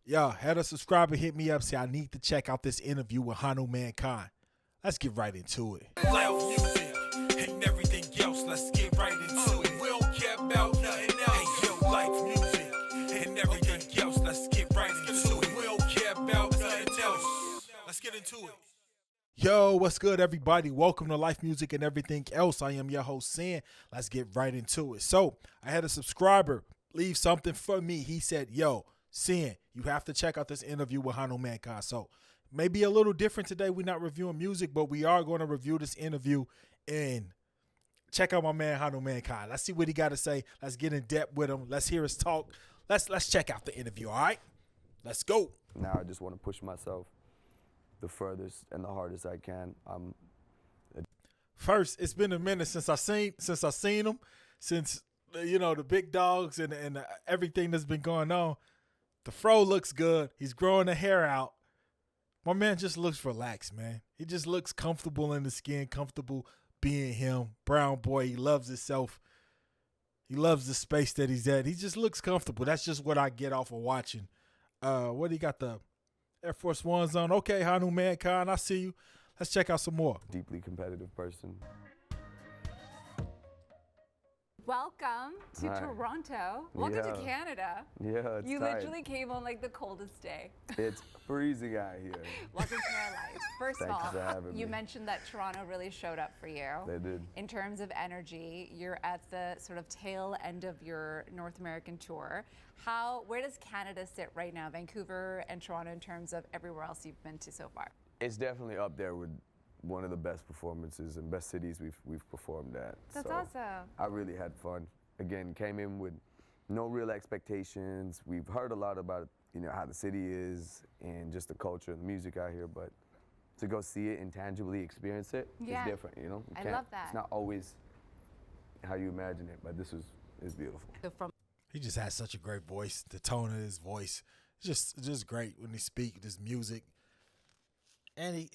Yo, had a subscriber hit me up, say I need to check out this interview with Hanumankind. Let's get right into it. Loud music and everything else, let's get right into it. We don't care about nothing else. Hey, yo, life music and everything else, let's get right into it. We don't care about nothing else. Let's get into it. Yo, what's good, everybody? Welcome to Life Music and Everything Else. I am your host, Sin. Let's get right into it. So, I had a subscriber leave something for me. He said, yo, Sin, you have to check out this interview with Hanumankind. So, maybe a little different today. We're not reviewing music, but we are going to review this interview and check out my man Hanumankind. Let's see what he got to say. Let's get in depth with him. Let's hear his talk. Let's check out the interview, all right? Let's go. Now I just want to push myself the furthest and the hardest I can. First, it's been a minute since I seen him, since the big dogs and everything that's been going on. The fro looks good. He's growing the hair out. My man just looks relaxed, man. He just looks comfortable in the skin, comfortable being him. Brown boy, he loves himself. He loves the space that he's at. He just looks comfortable. That's just what I get off of watching. What do you got, the Air Force Ones on? Okay, Hanumankind, I see you. Let's check out some more. Deeply competitive person. Welcome to Hi. Toronto. Welcome to Canada. Yeah, it's You tight. literally came on like the coldest day. It's freezing out here. Welcome to our life. First of Thank you all, for having you me. mentioned that Toronto really showed up for you. They did. In terms of energy, you're at the sort of tail end of your North American tour. Where does Canada sit right now, Vancouver and Toronto, in terms of everywhere else you've been to so far? It's definitely up there with one of the best performances and best cities we've performed at. That's So awesome. I really had fun. Again, came in with no real expectations. We've heard a lot about how the city is and just the culture and the music out here, but to go see it and tangibly experience it is Yeah. different. You I can't- love that. It's not always how you imagine it, but this is beautiful. So from He just has such a great voice. The tone of his voice, it's just great when he speaks. This music, and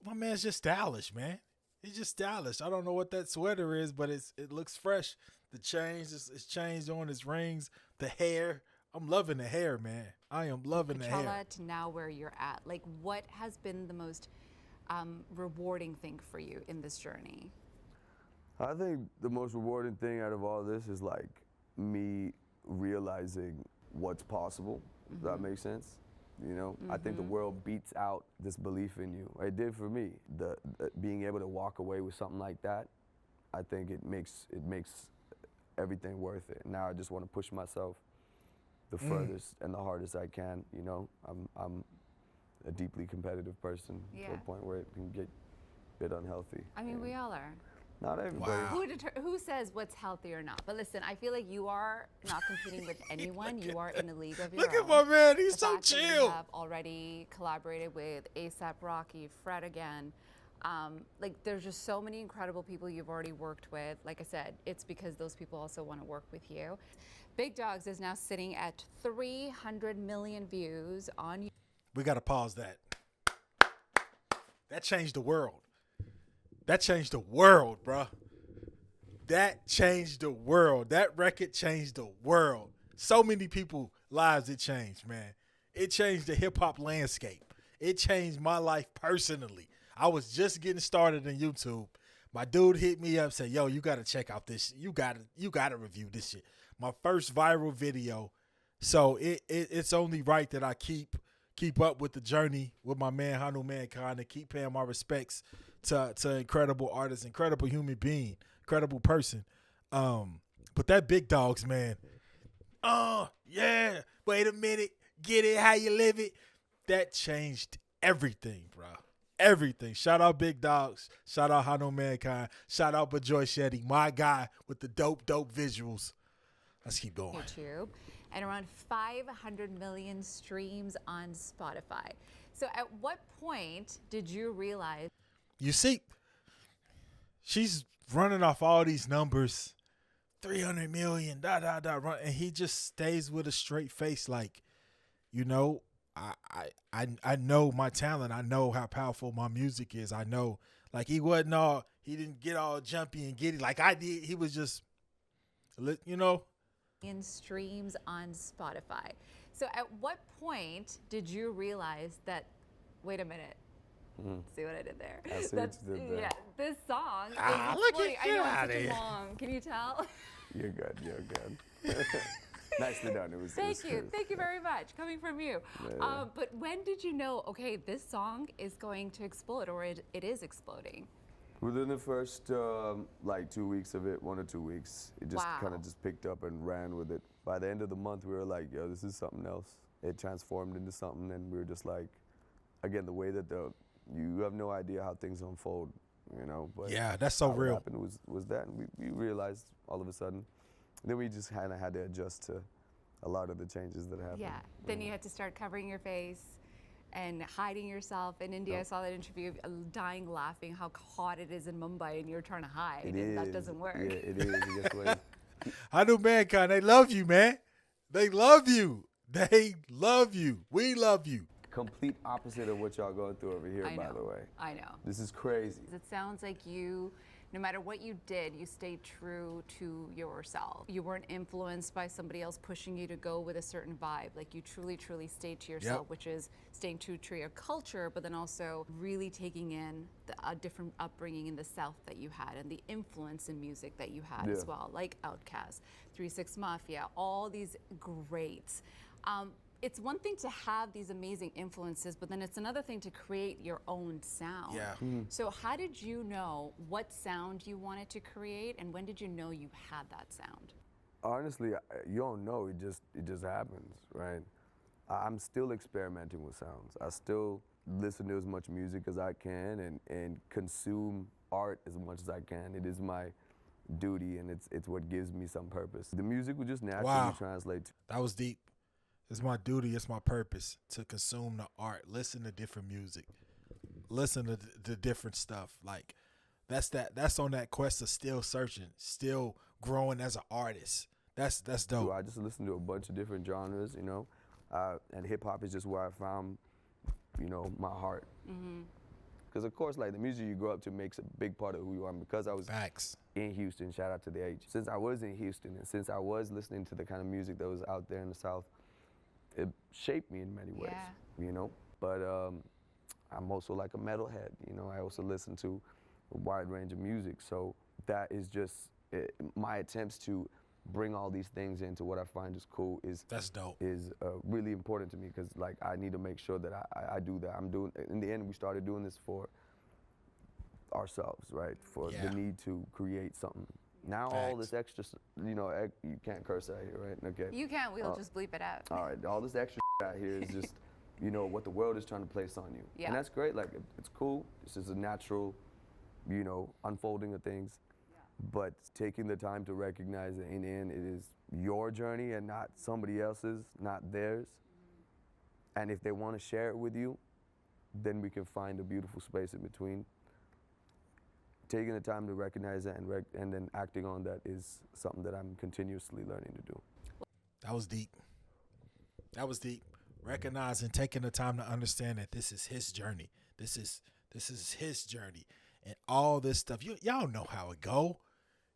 my man's just stylish, man. He's just stylish. I don't know what that sweater is, but it looks fresh. The chains, it's changed on his rings. The hair, I'm loving the hair, man. I am loving the hair. Coachella to now where you're at, like what has been the most rewarding thing for you in this journey? I think the most rewarding thing out of all this is like me realizing what's possible. Does that make sense? I think the world beats out this belief in you. It did for me. The being able to walk away with something like that, I think it makes everything worth it. Now I just want to push myself the furthest and the hardest I can. I'm a deeply competitive person to Yeah. a point where it can get a bit unhealthy. I mean, And we all are. not everybody. Wow. Who says what's healthy or not? But listen, I feel like you are not competing with anyone. You are in a league of your Look own. at my man. He's The so fact that you chill. have already collaborated with A$AP Rocky, Fred again. There's just so many incredible people you've already worked with. Like I said, it's because those people also want to work with you. Big Dogs is now sitting at 300 million views on YouTube. We got to pause that. That changed the world. That changed the world, bruh. That changed the world. That record changed the world. So many people lives it changed, man. It changed the hip-hop landscape. It changed my life personally. I was just getting started on YouTube. My dude hit me up, said, yo, you got to check out this. You got to review this shit. My first viral video. So it's only right that I keep up with the journey with my man Hanumankind and keep paying my respects to incredible artist, incredible human being, incredible person. But that Big Dogs, man. Yeah. Wait a minute. Get it how you live it. That changed everything, bro. Everything. Shout out Big Dogs. Shout out Hanumankind. Shout out Bajoy Shetty, my guy with the dope visuals. Let's keep going. YouTube and around 500 million streams on Spotify. So at what point did you realize? You see, she's running off all these numbers, 300 million, run, and he just stays with a straight face like, I know my talent. I know how powerful my music is. I know, like, he didn't get all jumpy and giddy like I did. He was just, In streams on Spotify. So at what point did you realize that, wait a minute, see what I did there? I see what you did there. Yeah, this song is look at exploding. I you know I'm outta such a here. mom. Can you tell? You're good. You're good. Nicely done. It was. Thank you very much. Coming from you. Yeah. But when did you know, okay, this song is going to explode, or it is exploding? Within the first like 2 weeks of it, 1 or 2 weeks, it just Wow. kind of just picked up and ran with it. By the end of the month, we were like, yo, this is something else. It transformed into something, and we were just like, again, the way that you have no idea how things unfold, you know. But Yeah, that's so how it real. happened was that, and we realized all of a sudden. Then we just kind of had to adjust to a lot of the changes that happened. Yeah. Then you had to start covering your face and hiding yourself. In India, I saw that interview, dying laughing how hot it is in Mumbai, and you're trying to hide, It and is. that doesn't work. Yeah, it is. And guess what? Hanumankind, they love you, man. They love you. They love you. We love you. Complete opposite of what y'all going through over here, I by know. the way. I know. This is crazy. It sounds like you, no matter what you did, you stayed true to yourself. You weren't influenced by somebody else pushing you to go with a certain vibe. Like you truly, truly stayed to yourself, Yep. which is staying true to your culture, but then also really taking in a different upbringing in the South that you had and the influence in music that you had as Yeah. well, like Outkast, 3-6 Mafia, all these greats. It's one thing to have these amazing influences, but then it's another thing to create your own sound. Yeah. So how did you know what sound you wanted to create, and when did you know you had that sound? Honestly, you don't know. It just happens, right? I'm still experimenting with sounds. I still listen to as much music as I can and consume art as much as I can. It is my duty, and it's what gives me some purpose. The music would just naturally Wow. translate to. That was deep. It's my duty. It's my purpose to consume the art, listen to different music, listen to different stuff. Like that's on that quest of still searching, still growing as an artist. That's dope. I just listen to a bunch of different genres, you know, and hip hop is just where I found, you know, my heart. Because of course, like the music you grow up to makes a big part of who you are. And because I was Facts. in Houston, shout out to the H. Since I was in Houston and since I was listening to the kind of music that was out there in the South, it shaped me in many ways, you know. But I'm also like a metalhead, you know. I also listen to a wide range of music. So that is just my attempts to bring all these things into what I find is cool That's dope. is really important to me because like I need to make sure that I do that. I'm doing. In the end, we started doing this for ourselves, right? For Yeah. the need to create something. Now all Facts. this extra, you know, you can't curse out here, right? Okay. You can't, we'll just bleep it out. All right, all this extra out here is just, you know, what the world is trying to place on you. Yeah. And that's great, like, it's cool. This is a natural, you know, unfolding of things. But taking the time to recognize that in the end, it is your journey and not somebody else's, not theirs. And if they want to share it with you, then we can find a beautiful space in between. Taking the time to recognize that and then acting on that is something that I'm continuously learning to do. That was deep. That was deep. Recognizing, taking the time to understand that this is his journey. This is his journey, and all this stuff. Y'all know how it go.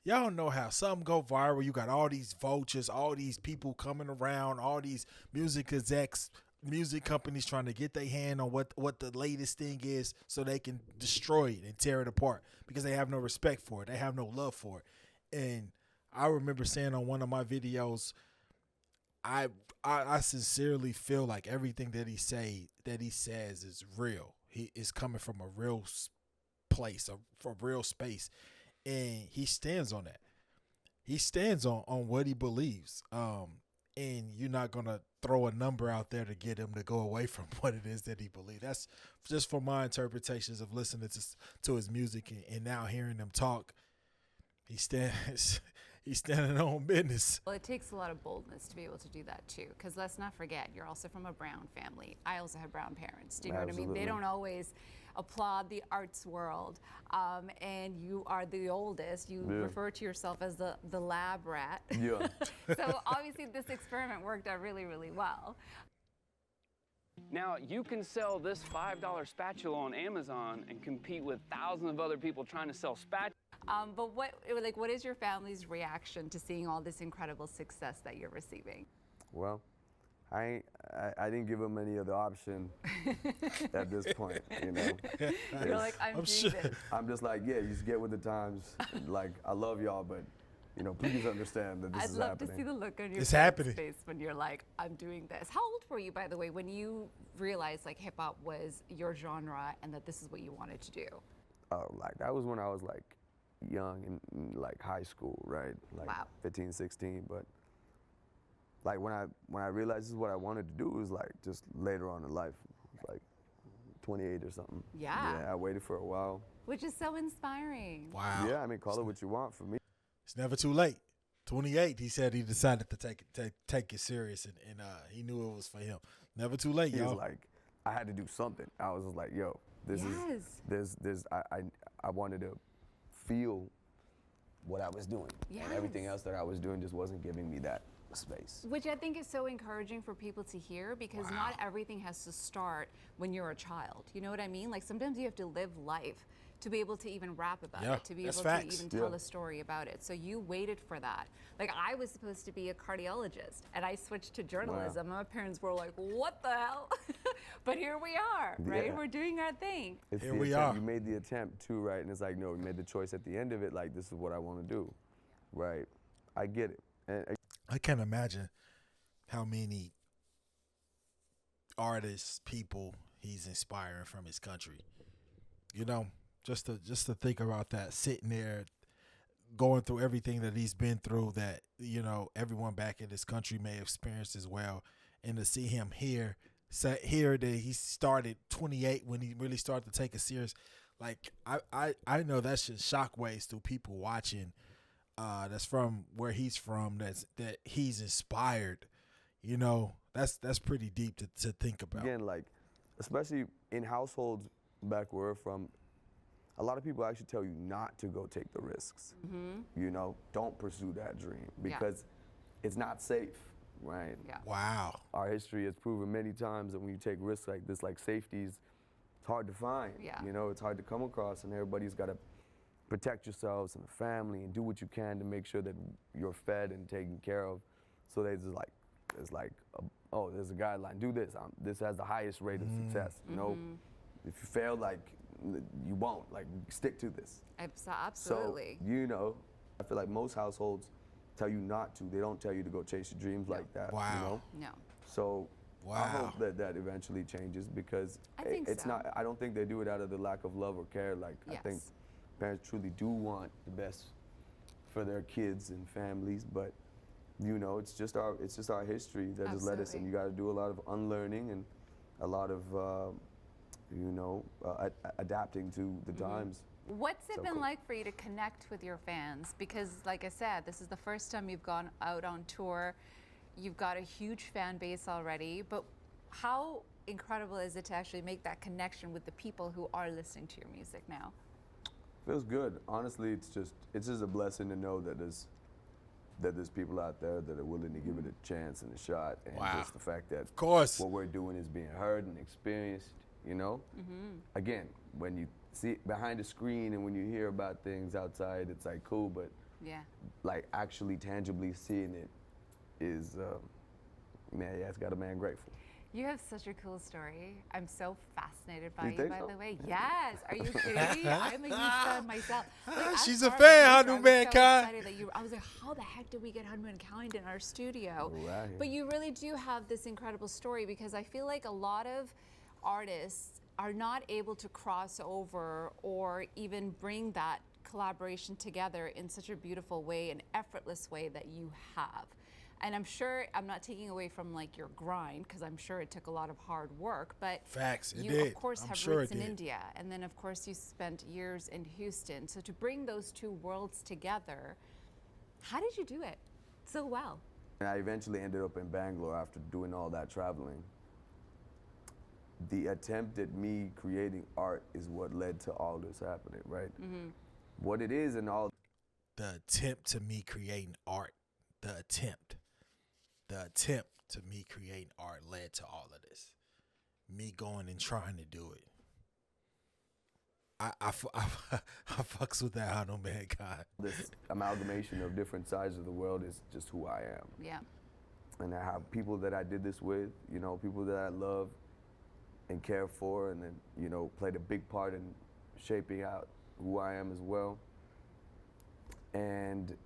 Y'all know how something go viral. You got all these vultures, all these people coming around, all these music execs, music companies trying to get their hand on what the latest thing is so they can destroy it and tear it apart because they have no respect for it. They have no love for it. And I remember saying on one of my videos, I sincerely feel like everything that he says is real. He is coming from a real place, from a real space, and he stands on that. He stands on what he believes. And you're not gonna throw a number out there to get him to go away from what it is that he believes. That's just from my interpretations of listening to his music and now hearing him talk. He's standing on business. Well, it takes a lot of boldness to be able to do that too, because let's not forget, you're also from a Brown family. I also have Brown parents. Do you know what I mean? They Absolutely. don't always applaud the arts world, and you are the oldest. You Yeah. refer to yourself as the lab rat. Yeah. So obviously this experiment worked out really, really well. Now, you can sell this $5 spatula on Amazon and compete with thousands of other people trying to sell spatulas. But what is your family's reaction to seeing all this incredible success that you're receiving? Well, I didn't give him any other option at this point, you know. You're like, I'm doing sure. this. I'm just like, yeah, you just get with the times. Like, I love y'all, but, you know, please understand that this I'd is love happening. to see the look on your It's happening. face when you're like, I'm doing this. How old were you, by the way, when you realized like hip hop was your genre and that this is what you wanted to do? Like, that was when I was, like, young in like, high school, right? Like, Wow. 15, 16, but, like, when I realized this is what I wanted to do, it was, like, just later on in life, like, 28 or something. Yeah. Yeah, I waited for a while. Which is so inspiring. Wow. Yeah, I mean, call it what you want. For me, It's never too late. 28, he said he decided to take it serious, and he knew it was for him. Never too late, he was y'all. like, I had to do something. I was just like, yo, this is, I wanted to feel what I was doing. And everything Yes. else that I was doing just wasn't giving me that space. Which I think is so encouraging for people to hear because not everything has to start when you're a child. You know what I mean? Like sometimes you have to live life to be able to even rap about Yeah, it, to be that's able facts. to even tell Yeah. a story about it. So you waited for that. Like I was supposed to be a cardiologist and I switched to journalism. My parents were like, what the hell? But here we are, right? Yeah. We're doing our thing. It's Here the we attempt. are. You made the attempt too, right? And it's like, no, you made the choice at the end of it. Like, this is what I want to do, right? I get it. And I can't imagine how many artists, people he's inspiring from his country. You know, just to think about that, sitting there, going through everything that he's been through, that you know everyone back in this country may have experienced as well, and to see him here that he started 28 when he really started to take it serious. Like I know that's just shockwaves through people watching. That's from where he's from. That he's inspired. You know, that's pretty deep to think about. again, like, especially in households back where we're from, a lot of people actually tell you not to go take the risks. You know, don't pursue that dream because it's not safe, right? Yeah. Wow. Our history has proven many times that when you take risks like this, like safeties, it's hard to find. Yeah. You know, it's hard to come across, and everybody's got to protect yourselves and the family and do what you can to make sure that you're fed and taken care of. So there's a guideline. Do this. This has the highest rate of success. You know, if you fail, like, you won't. Like, stick to this. Absolutely. So, you know, I feel like most households tell you not to. They don't tell you to go chase your dreams like that. Wow. You know? No. So I Wow. hope that eventually changes because I think it's so. not. I don't think they do it out of the lack of love or care. Like I think Yes. parents truly do want the best for their kids and families, but you know, it's just our history that has led us, and Absolutely. you got to do a lot of unlearning and a lot of adapting to the times. What's it So been cool. like for you to connect with your fans? Because, like I said, this is the first time you've gone out on tour. You've got a huge fan base already, but how incredible is it to actually make that connection with the people who are listening to your music now? Feels good. Honestly, it's just a blessing to know that there's people out there that are willing to give it a chance and a shot, and Wow. just the fact that Of course. what we're doing is being heard and experienced. You know, again, when you see it behind the screen and when you hear about things outside, it's like cool, but Yeah. like actually tangibly seeing it is, man, yeah, it's got a man grateful. You have such a cool story. I'm so fascinated by You you, think by so? the way. Yes. Are you kidding me? I'm a huge fan myself. as She's a part of fan, this, I was so Hanumankind. excited that I was like, how the heck did we get Hanumankind in our studio? Right. But you really do have this incredible story because I feel like a lot of artists are not able to cross over or even bring that collaboration together in such a beautiful way, an effortless way that you have. And I'm sure I'm not taking away from like your grind because I'm sure it took a lot of hard work, but Facts, it you did. of course I'm have sure roots it in did. India, and then of course you spent years in Houston. So to bring those two worlds together, how did you do it so well? And I eventually ended up in Bangalore after doing all that traveling. The attempt at me creating art is what led to all this happening, right? What it is and all The attempt to me creating art, the attempt to me creating art led to all of this. Me going and trying to do it. I fucks with that Hanumankind. this amalgamation of different sides of the world is just who I am. Yeah. and I have people that I did this with, you know, people that I love and care for, and then, you know, played a big part in shaping out who I am as well. And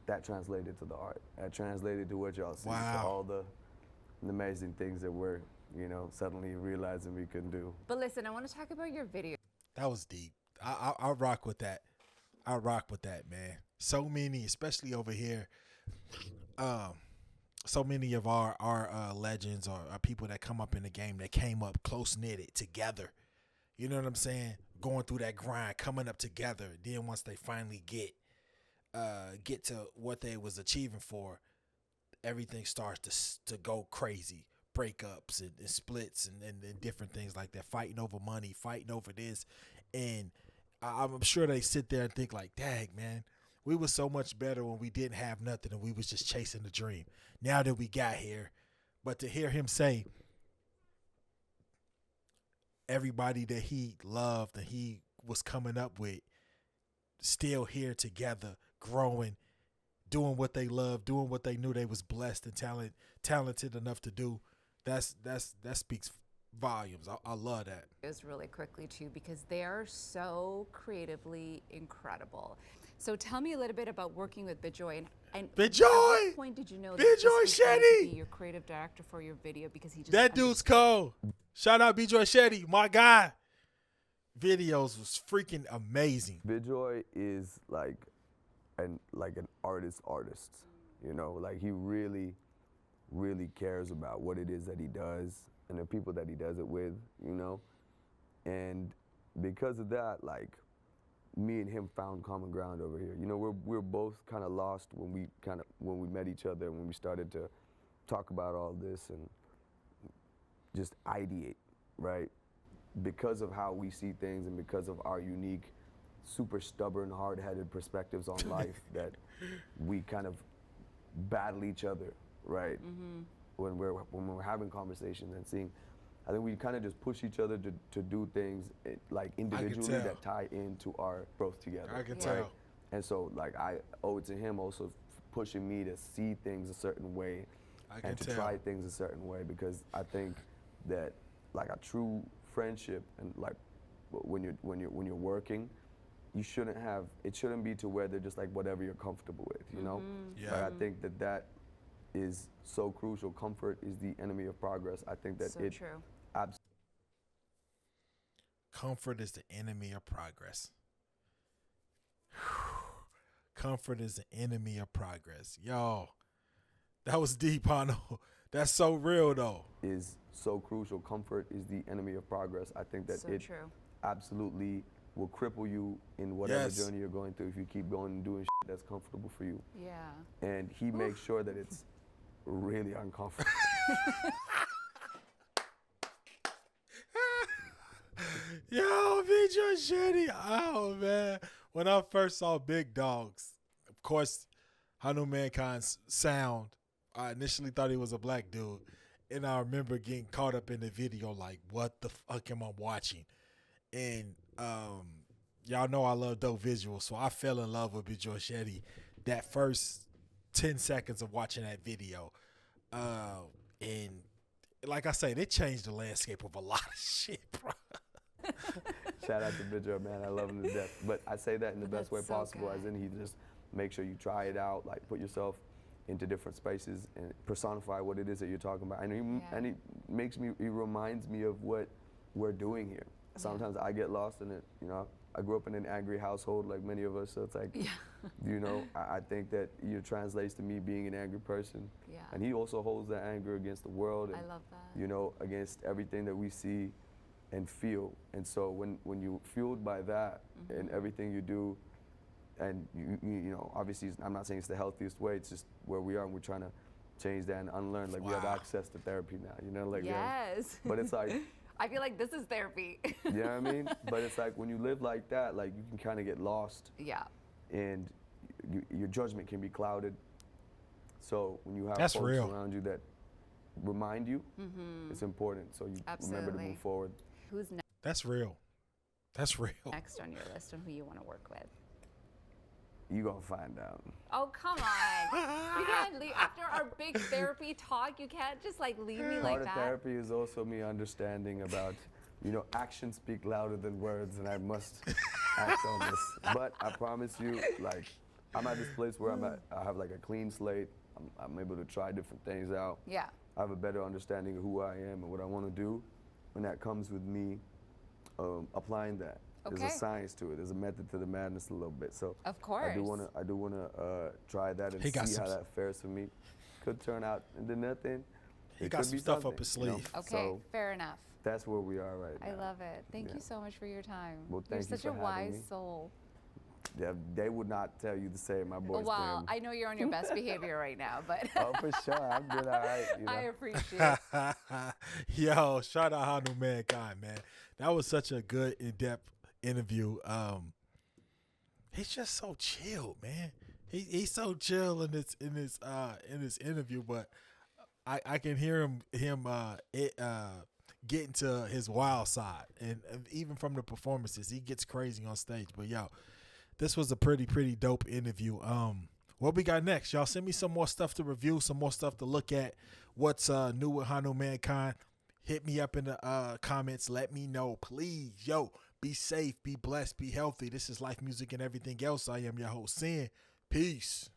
that translated to the art. That translated to what y'all see. Wow. To all the amazing things that we're, you know, suddenly realizing we can do. But listen, I want to talk about your video. That was deep. I rock with that. I rock with that, man. So many, especially over here, so many of our legends or people that come up in the game that came up close knitted together. You know what I'm saying? Going through that grind, coming up together. Then once they finally get to what they was achieving for, everything starts to go crazy. Breakups and splits and different things like that. Fighting over money, fighting over this. And I'm sure they sit there and think like, dang, man, we was so much better when we didn't have nothing and we was just chasing the dream. Now that we got here. But to hear him say everybody that he loved and he was coming up with still here together, growing, doing what they love, doing what they knew they was blessed and talented enough to do, that speaks volumes. I love that. Is really quickly too, because they're so creatively incredible. So tell me a little bit about working with Bijoy, and Bijoy! At what point did you know that this Bijoy was going to Shetty! be your creative director for your video? Because he just That dude's cold. Shout out Bijoy Shetty, my guy. Videos was freaking amazing. Bijoy is like an artist, you know, like he really cares about what it is that he does and the people that he does it with, you know. And because of that, like, me and him found common ground over here. You know, we're both kind of lost when we met each other and when we started to talk about all this and just ideate, right? Because of how we see things and because of our unique, super stubborn, hard-headed perspectives on life that we kind of battle each other, right? When we're having conversations and seeing, I think we kind of just push each other to do things like individually that tie into our growth together. I can right? tell. And so like I owe it to him also pushing me to see things a certain way and to try things a certain way, because I think that like a true friendship and like when you're working, it shouldn't be to where they're just like whatever you're comfortable with, you know? Yeah. Like, I think that is so crucial. Comfort is the enemy of progress. I think that so it true. Comfort is the enemy of progress. Comfort is the enemy of progress. Yo, that was deep, Hano. That's so real, though. Is so crucial. Comfort is the enemy of progress. I think that So it true. absolutely will cripple you in whatever journey you're going through if you keep going and doing shit that's comfortable for you. Yeah. And he makes sure that it's really uncomfortable. Yo, Bijoy Shetty. Oh, man. When I first saw Big Dogs, of course, Hanumankind's sound, I initially thought he was a black dude. And I remember getting caught up in the video like, what the fuck am I watching? And y'all know I love dope visuals, so I fell in love with Bijoy Shetty that first 10 seconds of watching that video. And like I said, it changed the landscape of a lot of shit, bro. Shout out to Bijoy, man. I love him to death. But I say that in the best way That's so possible, good. as in he just make sure you try it out, like put yourself into different spaces and personify what it is that you're talking about. And he reminds me of what we're doing here. Sometimes I get lost in it, you know. I grew up in an angry household like many of us, so it's like, you know, I think that it translates to me being an angry person. Yeah. And he also holds that anger against the world and, I love that. you know, against everything that we see and feel. And so when you're fueled by that in everything you do, and you know, obviously I'm not saying it's the healthiest way, it's just where we are and we're trying to change that and unlearn. Like we have access to therapy now, you know, like Yes. but it's like I feel like this is therapy. you know what I mean? But it's like when you live like that, like you can kind of get lost. Yeah. And your judgment can be clouded. So when you have That's folks real. around you that remind you, it's important. So you remember to move forward. Who's That's real. That's real. next on your list and who you want to work with? You gonna find out. Oh, come on. You can't leave after our big therapy talk. You can't just like leave me Part like of that. therapy is also me understanding about, actions speak louder than words, and I must act on this. But I promise you, like, I'm at this place where I have like a clean slate. I'm able to try different things out. Yeah. I have a better understanding of who I am and what I want to do, and that comes with me applying that. Okay. There's a science to it. There's a method to the madness a little bit. So Of course. I do wanna try that and He got see how some- that fares for me. Could turn out into nothing. He It got could some be stuff up something, his sleeve. Okay, So fair enough. that's where we are right now. I love it. Thank Yeah. you so much for your time. Well, You're thank you such a for having wise me. soul. They would not tell you the same, my boys. Well, Tim. I know you're on your best behavior right now, but Oh, for sure. I'm doing all right. I appreciate it. Yo, shout out Hanumankind, man. That was such a good, in-depth interview. He's just so chill, man. He's so chill in this interview, but I can hear him getting to his wild side, and even from the performances, he gets crazy on stage. But yo, this was a pretty dope interview. What we got next? Y'all send me some more stuff to review, some more stuff to look at. What's new with Hanumankind? Hit me up in the comments. Let me know, please. Yo, be safe, be blessed, be healthy. This is Life, Music, and Everything Else. I am your host, Sin. Peace.